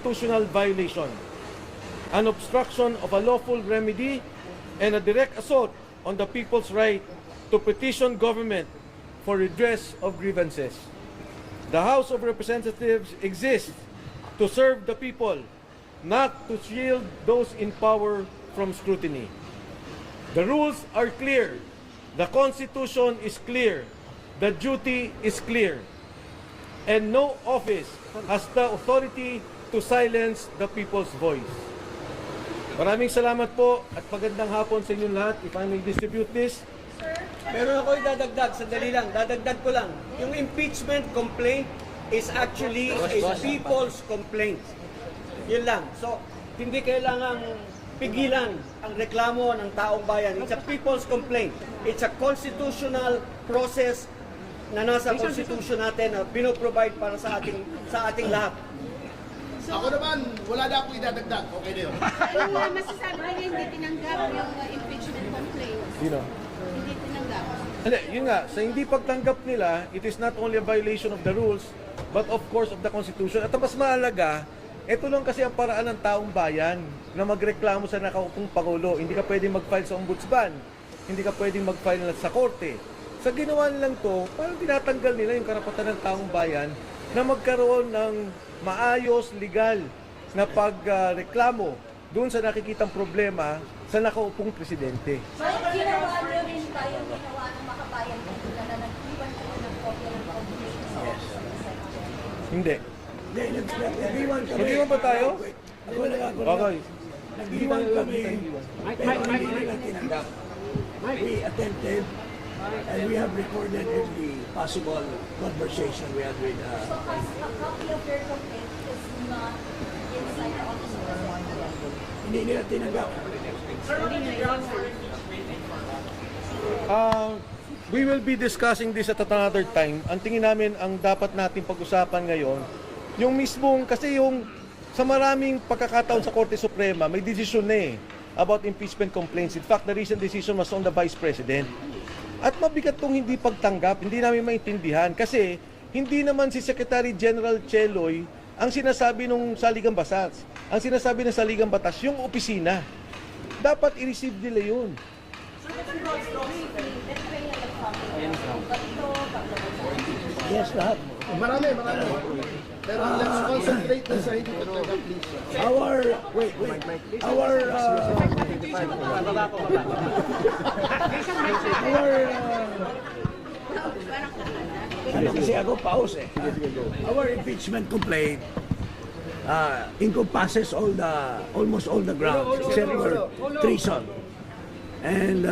constitutional violation, an obstruction of a lawful remedy, and a direct assault on the people's right to petition government for redress of grievances. The House of Representatives exists to serve the people, not to shield those in power from scrutiny. The rules are clear. The Constitution is clear. The duty is clear. And no office has the authority to silence the people's voice. Maraming salamat po at magandang hapon sa inyong lahat. If I may distribute this. Meron ako idadagdag, sandali lang, dadagdag ko lang. Yung impeachment complaint is actually a people's complaint. Yun lang. So, hindi kailangang pigilan ang reklamo ng taong bayan. It's a people's complaint. It's a constitutional process na nasa constitution natin na pinoprovide para sa ating lahat. Ako naman, wala na akong idadagdag. Okay na yun. Ano masasabi na hindi tinanggap yung impeachment complaint? Sino? Hindi tinanggap. Hindi, yun nga, sa hindi pagtanggap nila, it is not only a violation of the rules, but of course of the Constitution. At ang mas mahalaga, ito lang kasi ang paraan ng taong bayan na magreklamo sa nakaupong Pangulo. Hindi ka pwedeng mag-file sa ombudsman, hindi ka pwedeng mag-file sa korte. Sa ginawa nilang to, parang tinatanggal nila yung karapatan ng taong bayan na magkaroon ng maayos, legal na pagreklamo doon sa nakikitang problema sa nakaupong presidente. Bakit ginawa nyo rin tayo ginawa ng makabayan dito na nag-iwan kayo ng kopya ng constitution sa Hindi. Nag-iwan kami. Mag-iwan ba tayo? Ako lang. Okay. Nag-iwan kami. Pero hindi nila tinanggap. We attempted and we have recorded every possible conversation we had with So, a copy of your complaint is not inside the office of the President. hindi nila tinanggap. We will be discussing this at another time. Ang tingin namin, ang dapat natin pag-usapan ngayon, yung mismong, kasi yung sa maraming pagkakataon sa Korte Suprema, may decision na about impeachment complaints. In fact, the recent decision was on the Vice President. At mabigat tong hindi pagtanggap, hindi namin maintindihan. Kasi hindi naman si Secretary General Cheloy ang sinasabi nung saligang batas. Ang sinasabi ng saligang batas, yung opisina. Dapat i-receive nila yun. Yes, lahat. Marami. Pero let's concentrate na sa hindi pagtanggap, please. Our, wait. Our, kasi ako pause eh. Our impeachment complaint encompasses almost all the grounds except for treason and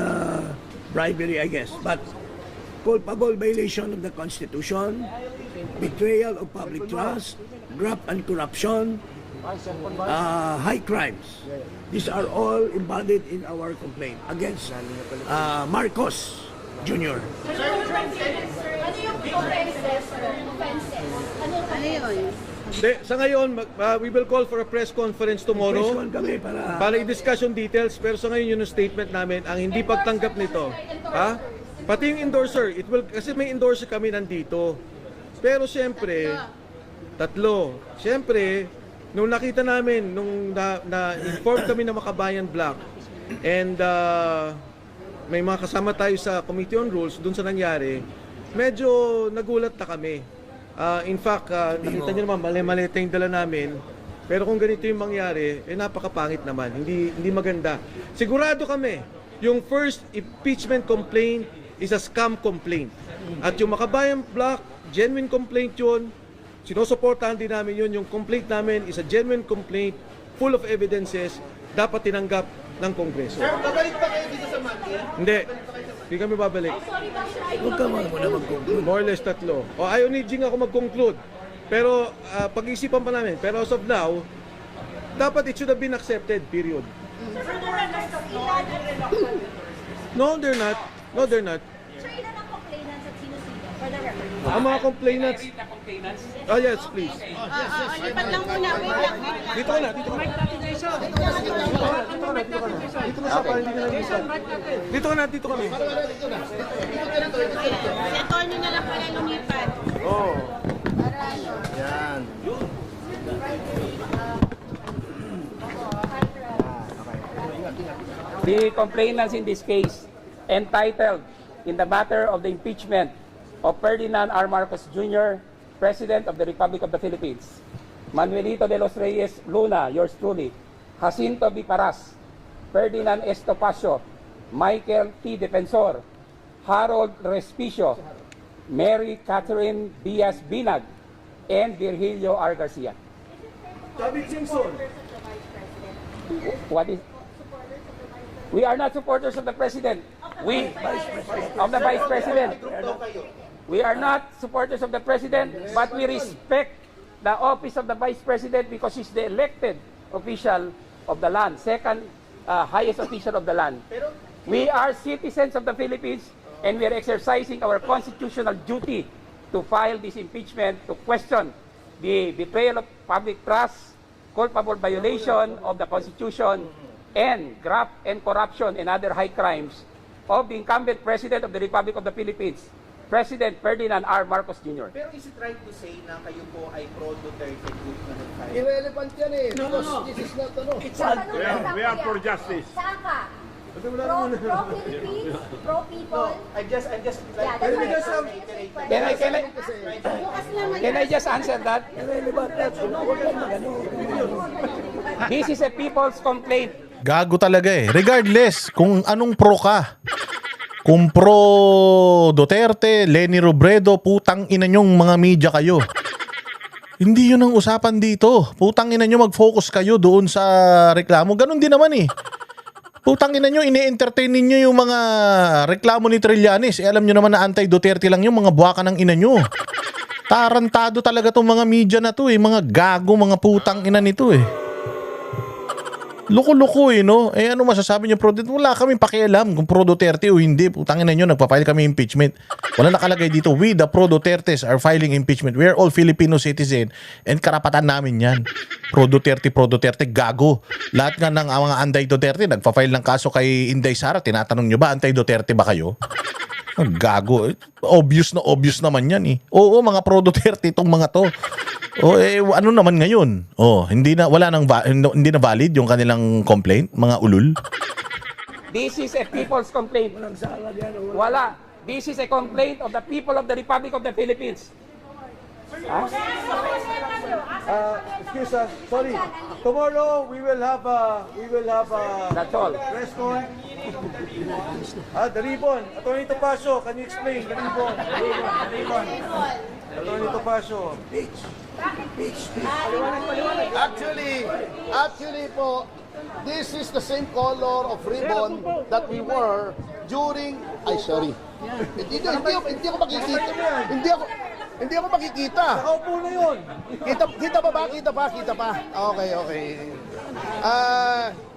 bribery, I guess. But culpable violation of the Constitution, betrayal of public trust, graft and corruption, high crimes. These are all embodied in our complaint against Marcos Jr. Ano yung offenses? Ano yun? Sa ngayon, we will call for a press conference tomorrow Press con kami para i-discuss yung details. Pero sa ngayon, yun yung statement namin. Ang hindi pagtanggap nito, ha? Pati yung endorser, kasi may endorser kami nandito. Pero siyempre, tatlo. Siyempre, nung nakita namin, nung na-inform kami na Makabayan Black, and may mga kasama tayo sa Committee on Rules, dun sa nangyari, medyo nagulat na kami. In fact, nakita nyo naman, mali-malita yung dala namin. Pero kung ganito yung mangyari, napakapangit naman. Hindi maganda. Sigurado kami, yung first impeachment complaint is a scam complaint. At yung Makabayan Black, genuine complaint yun. Sinusuportahan din namin yun. Yung complaint namin is a genuine complaint, full of evidences, dapat tinanggap ng Kongreso. Sir, babalik pa kayo dito sa Manila? Hindi. Hindi kami babalik. Huwag ka muna mag-conclude. More or less tatlo. O ayaw ni Jing ako mag-conclude. Pero pag-isipan pa namin. Pero as of now, dapat it should have been accepted, period. No, they're not. No, they're not. Sir, ilan ang complainants at sino-sino? For the record. Ang mga complainants... Oh, yes, please. Lipat lang muna. Wait lang. Dito ka na, dito ka na. Dito na sa para hindi ka nag-isa. Dito ka na, dito kami. Si attorney na lang pala lumipat. Oh. Yan. the complainants in this case, entitled in the matter of the impeachment of Ferdinand R. Marcos Jr., President of the Republic of the Philippines, Manuelito de los Reyes Luna, yours truly, Jacinto B. Paras, Ferdinand S. Topacio, Michael T. Defensor, Harold Respicio, Mary Catherine Diaz Binag, and Virgilio R. Garcia. David Simpson. What is? We are not supporters of the President. We, of the Vice President. We are not supporters of the President, but we respect the office of the Vice President because he's the elected official of the land, second highest official of the land. We are citizens of the Philippines and we are exercising our constitutional duty to file this impeachment to question the betrayal of public trust, culpable violation of the Constitution, and graft and corruption and other high crimes of the incumbent President of the Republic of the Philippines, President Ferdinand R. Marcos Jr. Pero is it right to say na kayo po ay pro-Duterte group na nag-file? Irrelevant yan eh. Because this is not ano. We are for justice. Saan ka? Pro-Philippines? Pro-people? I'm just Yeah, like, that's right. Can I just answer that? This is a people's complaint. Gago talaga eh. Regardless kung anong pro ka. Kung pro Duterte, Leni Robredo, putang ina nyong mga media kayo. Hindi yun ang usapan dito. Putang ina nyo, mag-focus kayo doon sa reklamo. Ganon din naman eh. Putang ina nyo, ine-entertain ninyo yung mga reklamo ni Trillanes. Eh, alam nyo naman na anti-Duterte lang yung mga buwaka ng ina nyo. Tarantado talaga tong mga media na to eh. Mga gago, mga putang ina nito eh. Loko-loko eh, no? Eh, ano masasabi niyo pro Duterte? Wala kaming pakialam kung pro Duterte o hindi. Putangin na nyo, nagpa-file kami impeachment. Wala nakalagay dito, we the pro Dutertes are filing impeachment. We are all Filipino citizen and karapatan namin yan. Pro Duterte, gago. Lahat nga ng mga anti-Duterte, nagpa-file ng kaso kay Inday Sara. Tinatanong nyo ba, anti-Duterte ba kayo? Gago. Obvious naman yan eh. Oo, mga pro Duterte itong mga to. O eh ano naman ngayon? Oh, hindi na valid yung kanilang complaint, mga ulul. This is a people's complaint. Wala. This is a complaint of the people of the Republic of the Philippines. Excuse us. Sorry. Tomorrow we will have That's all. press con. The ribbon. Attorney Topacio, can you explain? The ribbon. Attorney Topacio. Actually po, this is the same color of ribbon that we wore during, hindi ako makikita. Hindi ako makikita. Nakaupo na yun. Kita pa. Okay.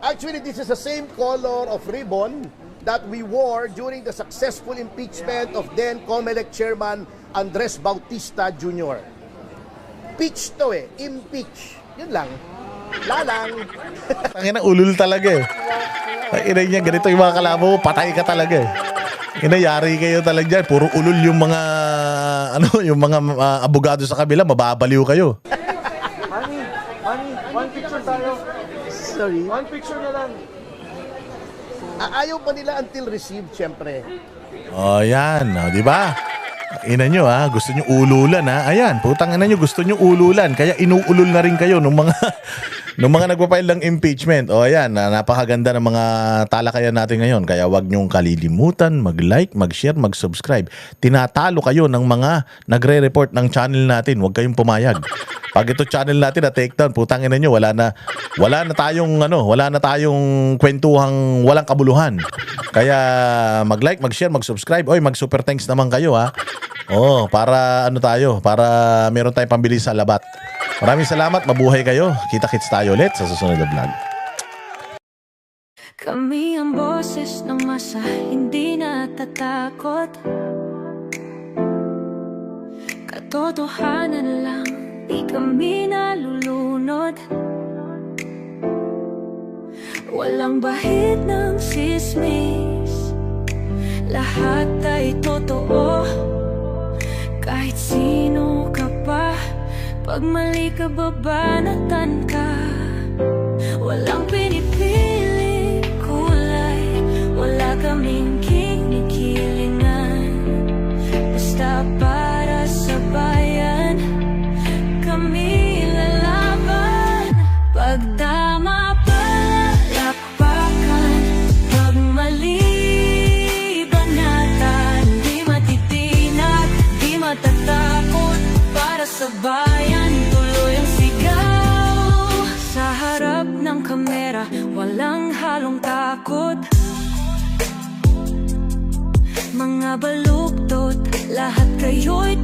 Actually, this is the same color of ribbon that we wore during the successful impeachment of then COMELEC Chairman Andres Bautista Jr. Impeach to eh. Impeach. Yun lang. Lalang. Tangina, ulul talaga eh. Ina niya, ganito yung mga kalabo, patay ka talaga eh. Inayari kayo talaga dyan. Puro ulul yung mga yung mga abogado sa kabila, mababaliw kayo. Honey, one picture tayo. Sorry. One picture na lang. Ayaw pa nila until received, syempre. Oh, yan. O, di ba? Ina nyo ha, gusto nyo ululan ha. Ayan, putang ina nyo, gusto nyo ululan. Kaya inuulol na rin kayo nung mga nagpa-file ng impeachment. O ayan, napakaganda ng mga talakayan natin ngayon. Kaya wag nyong kalilimutan, mag-like, mag-share, mag-subscribe. Tinatalo kayo ng mga nagre-report ng channel natin. Huwag kayong pumayag. Pag ito channel natin na take down, putang ina nyo, wala na tayong kwentuhang walang kabuluhan. Kaya mag-like, mag-share, mag-subscribe. Oy, mag-super thanks naman kayo ha. Oh, para para meron tayong pambili sa labat. Maraming salamat, mabuhay kayo. Kita-kits tayo ulit sa susunod na vlog. Kami ang boses ng masa, hindi natatakot. Katotohanan lang, di kami nalulunod. Walang bahid ng sismis, lahat ay totoo. Kahit sino ka pa, pag mali ka babanatan ka. Walang pinipili kulay, natatakot. Mga baluktot, lahat kayo'y